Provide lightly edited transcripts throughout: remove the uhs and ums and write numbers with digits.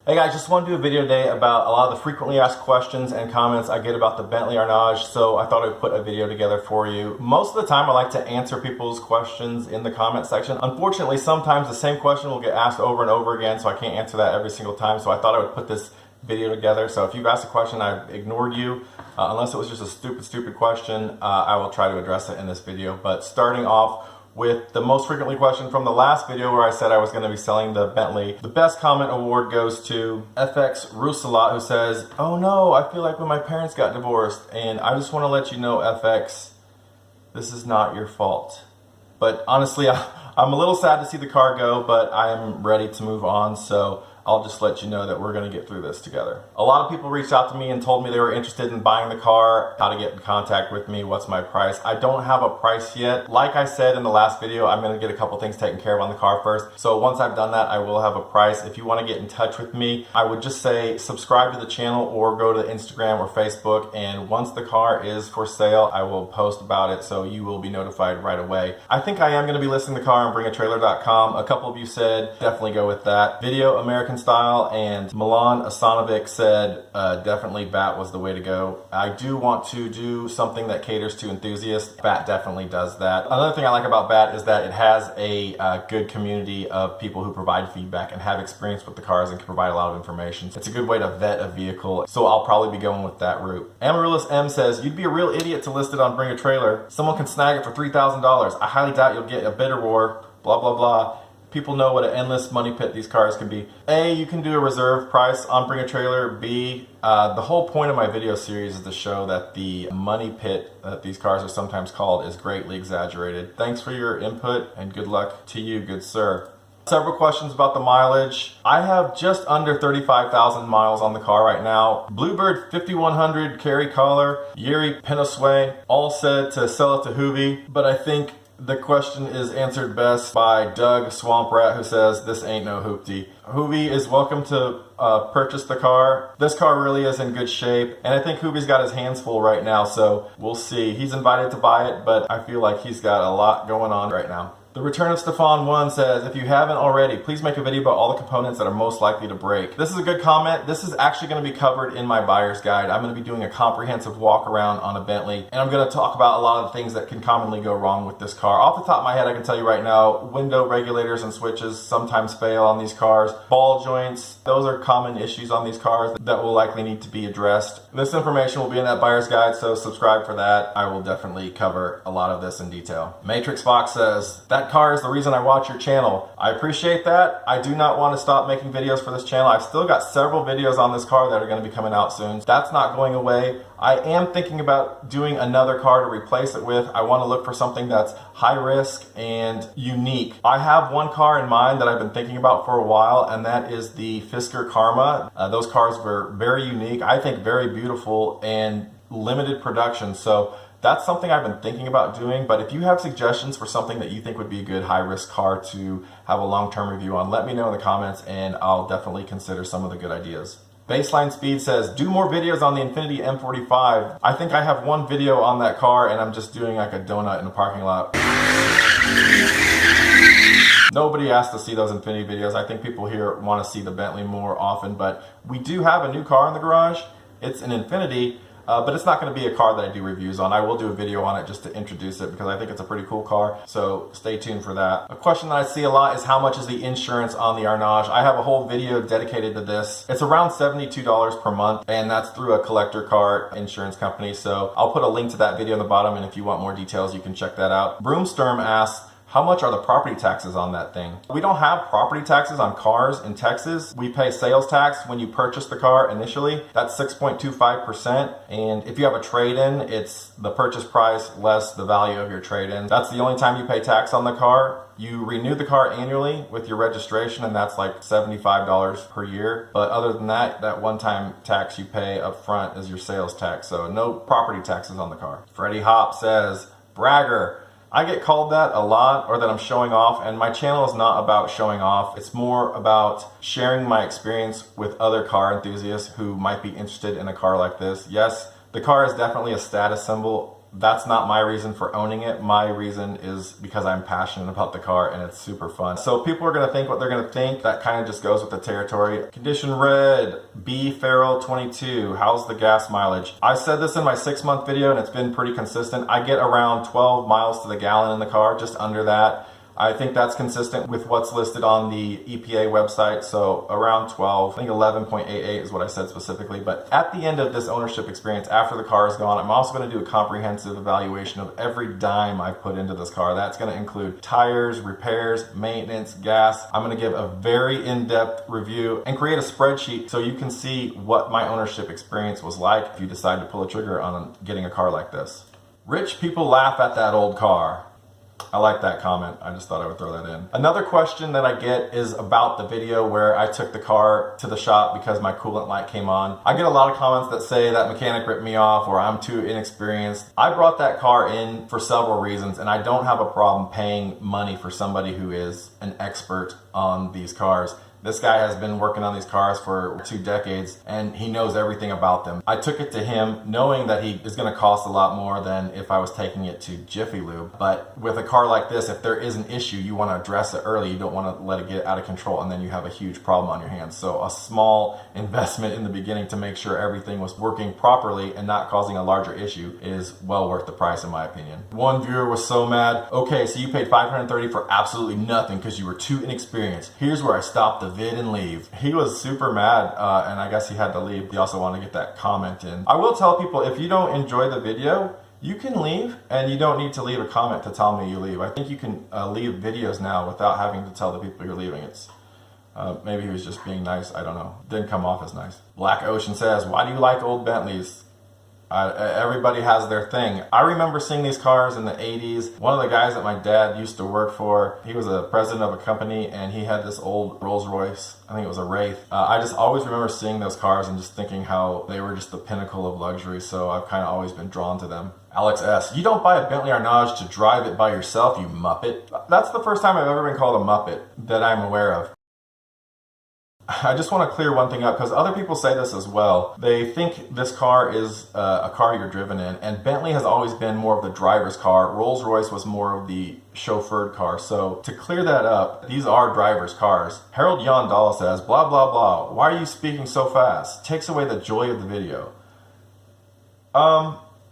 Hey guys, just want to do a video today about a lot of the frequently asked questions and comments I get about the Bentley Arnage, so I thought I'd put a video together for you. Most of the time I like to answer people's questions in the comment section. Unfortunately, sometimes the same question will get asked over and over again, so I can't answer that every single time, so I thought I would put this video together. So if you've asked a question I've ignored you, unless it was just a stupid question, I will try to address it in this video. But starting off with the most frequently questioned from the last video where I said I was going to be selling the Bentley. The best comment award goes to FX Rousselot, who says, "Oh no, I feel like when my parents got divorced, and I just want to let you know, FX, this is not your fault." But honestly, I'm a little sad to see the car go, but I am ready to move on, so I'll just let you know that we're going to get through this together. A lot of people reached out to me and told me they were interested in buying the car, how to get in contact with me, what's my price. I don't have a price yet. Like I said in the last video, I'm going to get a couple things taken care of on the car first. So once I've done that, I will have a price. If you want to get in touch with me, I would just say subscribe to the channel or go to Instagram or Facebook. And once the car is for sale, I will post about it, so you will be notified right away. I think I am going to be listing the car on bringatrailer.com. A couple of you said definitely go with that. Video American Style and Milan Asanovic said definitely BAT was the way to go. I do want to do something that caters to enthusiasts. BAT definitely does that. Another thing I like about BAT is that it has a good community of people who provide feedback and have experience with the cars and can provide a lot of information. It's a good way to vet a vehicle, so I'll probably be going with that route. Amaryllis M says, "You'd be a real idiot to list it on Bring a Trailer. Someone can snag it for $3,000. I highly doubt you'll get a bidder war, blah blah blah. People know what an endless money pit these cars can be." A, you can do a reserve price on Bring a Trailer. B, the whole point of my video series is to show that the money pit that these cars are sometimes called is greatly exaggerated. Thanks for your input and good luck to you, good sir. Several questions about the mileage. I have just under 35,000 miles on the car right now. Bluebird 5100 Carry Collar, Yeri Pinosway, all said to sell it to Hoovy, but I think the question is answered best by Doug Swamp Rat, who says, "This ain't no hoopty." Hoovy is welcome to purchase the car. This car really is in good shape, and I think Hoovy's got his hands full right now, so we'll see. He's invited to buy it, but I feel like he's got a lot going on right now. The Return of Stefan 1 says, "If you haven't already, please make a video about all the components that are most likely to break." This is a good comment. This is actually going to be covered in my buyer's guide. I'm going to be doing a comprehensive walk around on a Bentley, and I'm going to talk about a lot of the things that can commonly go wrong with this car. Off the top of my head, I can tell you right now, window regulators and switches sometimes fail on these cars. Ball joints, those are common issues on these cars that will likely need to be addressed. This information will be in that buyer's guide, so subscribe for that. I will definitely cover a lot of this in detail. Matrix Fox says, "That car is the reason I watch your channel." I appreciate that. I do not want to stop making videos for this channel. I've still got several videos on this car that are going to be coming out soon. That's not going away. I am thinking about doing another car to replace it with. I want to look for something that's high risk and unique. I have one car in mind that I've been thinking about for a while, and that is the Fisker Karma. Those cars were very unique, I think very beautiful, and limited production. So that's something I've been thinking about doing, but if you have suggestions for something that you think would be a good high-risk car to have a long-term review on, let me know in the comments and I'll definitely consider some of the good ideas. Baseline Speed says, "Do more videos on the Infiniti M45. I think I have one video on that car and I'm just doing like a donut in the parking lot." Nobody asked to see those Infiniti videos. I think people here want to see the Bentley more often, but we do have a new car in the garage. It's an Infiniti. But it's not going to be a car that I do reviews on. I will do a video on it just to introduce it because I think it's a pretty cool car. So stay tuned for that. A question that I see a lot is how much is the insurance on the Arnage? I have a whole video dedicated to this. It's around $72 per month, and that's through a collector car insurance company. So I'll put a link to that video in the bottom, and if you want more details, you can check that out. Broomstorm asks, "How much are the property taxes on that thing?" We don't have property taxes on cars in Texas. We pay sales tax when you purchase the car initially. That's 6.25%. And if you have a trade-in, it's the purchase price less the value of your trade-in. That's the only time you pay tax on the car. You renew the car annually with your registration, and that's like $75 per year. But other than that, that one-time tax you pay up front is your sales tax. So no property taxes on the car. Freddie Hop says, "Bragger. I get called that a lot, or that I'm showing off, and my channel is not about showing off. It's more about sharing my experience with other car enthusiasts who might be interested in a car like this. Yes, the car is definitely a status symbol That's not my reason for owning it. My reason is because I'm passionate about the car and it's super fun. So people are gonna think what they're gonna think. That kind of just goes with the territory. Condition red, B Farrell 22. How's the gas mileage? I said this in my 6-month video and it's been pretty consistent. I get around 12 miles to the gallon in the car, just under that. I think that's consistent with what's listed on the EPA website, so around 12, I think 11.88 is what I said specifically. But at the end of this ownership experience, after the car is gone, I'm also going to do a comprehensive evaluation of every dime I've put into this car. That's going to include tires, repairs, maintenance, gas. I'm going to give a very in-depth review and create a spreadsheet so you can see what my ownership experience was like if you decide to pull a trigger on getting a car like this. Rich people laugh at that old car. I like that comment. I just thought I would throw that in. Another question that I get is about the video where I took the car to the shop because my coolant light came on. I get a lot of comments that say that mechanic ripped me off or I'm too inexperienced. I brought that car in for several reasons and I don't have a problem paying money for somebody who is an expert on these cars. This guy has been working on these cars for 2 decades and he knows everything about them. I took it to him knowing that he is going to cost a lot more than if I was taking it to Jiffy Lube. But with a car like this, if there is an issue, you want to address it early. You don't want to let it get out of control and then you have a huge problem on your hands. So a small investment in the beginning to make sure everything was working properly and not causing a larger issue is well worth the price in my opinion. One viewer was so mad. Okay, so you paid $530 for absolutely nothing because you were too inexperienced. Here's where I stopped the vid and leave. He was super mad and I guess he had to leave. He also wanted to get that comment in. I will tell people, if you don't enjoy the video, you can leave and you don't need to leave a comment to tell me you leave. I think you can leave videos now without having to tell the people you're leaving. It's maybe he was just being nice. I don't know. Didn't come off as nice. Black Ocean says, why do you like old Bentleys? Everybody has their thing. I remember seeing these cars in the 80s. One of the guys that my dad used to work for, he was a president of a company and he had this old Rolls-Royce. I think it was a Wraith. I just always remember seeing those cars and just thinking how they were just the pinnacle of luxury. So I've kind of always been drawn to them. Alex S. You don't buy a Bentley Arnage to drive it by yourself, you muppet. That's the first time I've ever been called a muppet that I'm aware of. I just want to clear one thing up because other people say this as well. They think this car is a car you're driven in, and Bentley has always been more of the driver's car. Rolls-Royce was more of the chauffeured car. So to clear that up, these are driver's cars. Harold Yondall says, blah, blah, blah. Why are you speaking so fast? Takes away the joy of the video.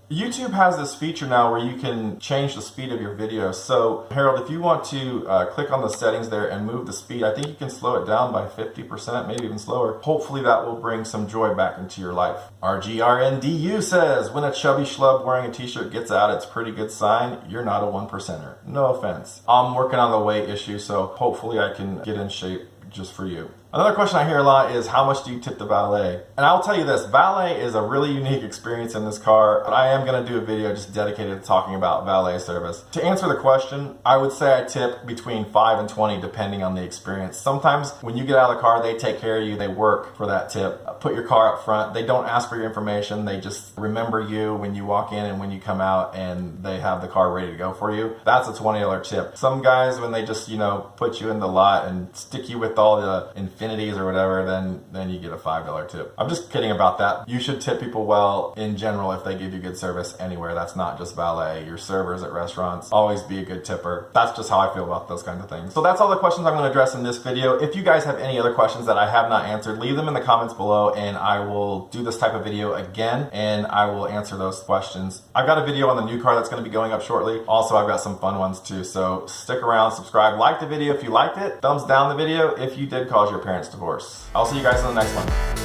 YouTube has this feature now where you can change the speed of your video. So Harold, if you want to click on the settings there and move the speed, I think you can slow it down by 50%, maybe even slower. Hopefully that will bring some joy back into your life. RGRNDU says, when a chubby schlub wearing a t-shirt gets out, it's a pretty good sign. You're not a 1%er. No offense. I'm working on the weight issue, so hopefully I can get in shape just for you. Another question I hear a lot is, how much do you tip the valet? And I'll tell you this, valet is a really unique experience in this car, but I am going to do a video just dedicated to talking about valet service. To answer the question, I would say I tip between 5 and 20 depending on the experience. Sometimes when you get out of the car, they take care of you, they work for that tip. Put your car up front, they don't ask for your information, they just remember you when you walk in and when you come out, and they have the car ready to go for you. That's a $20 tip. Some guys, when they just, put you in the lot and stick you with all the infinities or whatever, then you get a $5 tip. I'm just kidding about that. You should tip people well in general if they give you good service anywhere. That's not just valet. Your servers at restaurants, always be a good tipper. That's just how I feel about those kinds of things. So that's all the questions I'm going to address in this video. If you guys have any other questions that I have not answered, leave them in the comments below and I will do this type of video again and I will answer those questions. I've got a video on the new car that's going to be going up shortly. Also, I've got some fun ones too. So stick around, subscribe, like the video if you liked it, thumbs down the video if you did cause your parents divorce. I'll see you guys in the next one.